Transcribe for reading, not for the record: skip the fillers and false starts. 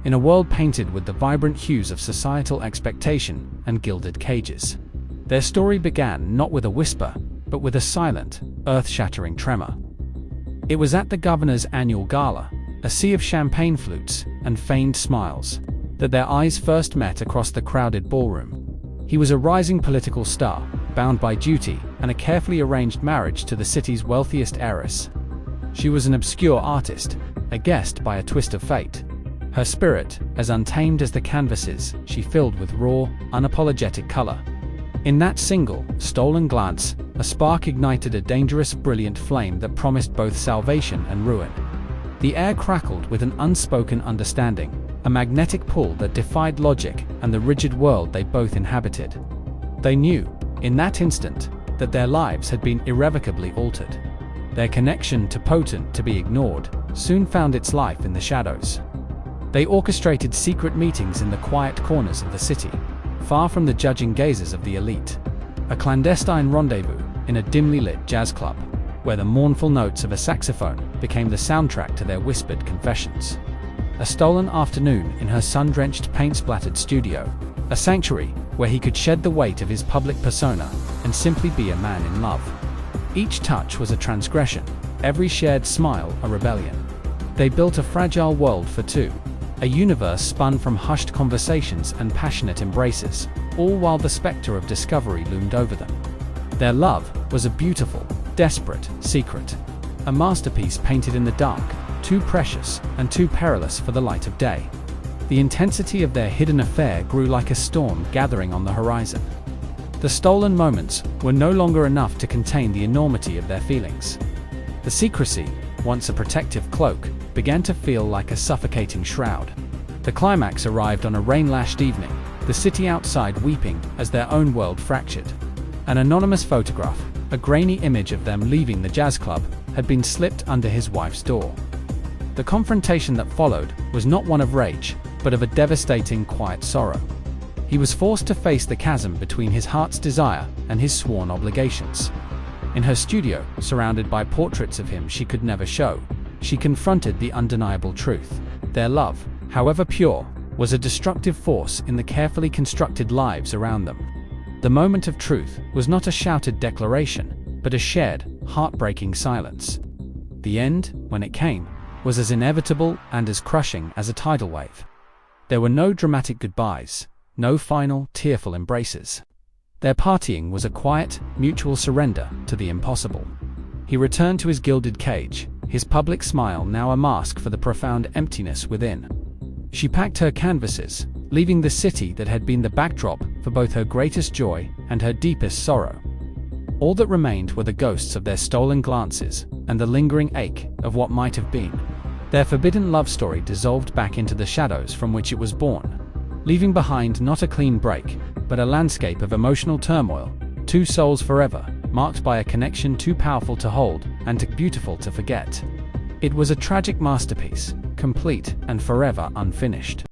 in a world painted with the vibrant hues of societal expectation and gilded cages. Their story began not with a whisper, but with a silent, earth-shattering tremor. It was at the governor's annual gala, a sea of champagne flutes and feigned smiles, that their eyes first met across the crowded ballroom. He was a rising political star, bound by duty and a carefully arranged marriage to the city's wealthiest heiress. She was an obscure artist, a guest by a twist of fate. Her spirit, as untamed as the canvases she filled with raw, unapologetic color. In that single, stolen glance, a spark ignited a dangerous, brilliant flame that promised both salvation and ruin. The air crackled with an unspoken understanding, a magnetic pull that defied logic and the rigid world they both inhabited. They knew, in that instant, that their lives had been irrevocably altered. Their connection, too potent to be ignored, soon found its life in the shadows. They orchestrated secret meetings in the quiet corners of the city, far from the judging gazes of the elite. A clandestine rendezvous in a dimly lit jazz club, where the mournful notes of a saxophone became the soundtrack to their whispered confessions. A stolen afternoon in her sun-drenched, paint-splattered studio, a sanctuary where he could shed the weight of his public persona and simply be a man in love. Each touch was a transgression, every shared smile a rebellion. They built a fragile world for two, a universe spun from hushed conversations and passionate embraces, all while the specter of discovery loomed over them. Their love was a beautiful, desperate secret, a masterpiece painted in the dark, too precious and too perilous for the light of day. The intensity of their hidden affair grew like a storm gathering on the horizon. The stolen moments were no longer enough to contain the enormity of their feelings. The secrecy, once a protective cloak, began to feel like a suffocating shroud. The climax arrived on a rain-lashed evening, the city outside weeping as their own world fractured. An anonymous photograph, a grainy image of them leaving the jazz club, had been slipped under his wife's door. The confrontation that followed was not one of rage, but of a devastating, quiet sorrow. He was forced to face the chasm between his heart's desire and his sworn obligations. In her studio, surrounded by portraits of him she could never show, she confronted the undeniable truth. Their love, however pure, was a destructive force in the carefully constructed lives around them. The moment of truth was not a shouted declaration, but a shared, heartbreaking silence. The end, when it came, was as inevitable and as crushing as a tidal wave. There were no dramatic goodbyes, no final, tearful embraces. Their partying was a quiet, mutual surrender to the impossible. He returned to his gilded cage, his public smile now a mask for the profound emptiness within. She packed her canvases, leaving the city that had been the backdrop for both her greatest joy and her deepest sorrow. All that remained were the ghosts of their stolen glances and the lingering ache of what might have been. Their forbidden love story dissolved back into the shadows from which it was born, leaving behind not a clean break, but a landscape of emotional turmoil, two souls forever, marked by a connection too powerful to hold and too beautiful to forget. It was a tragic masterpiece, complete and forever unfinished.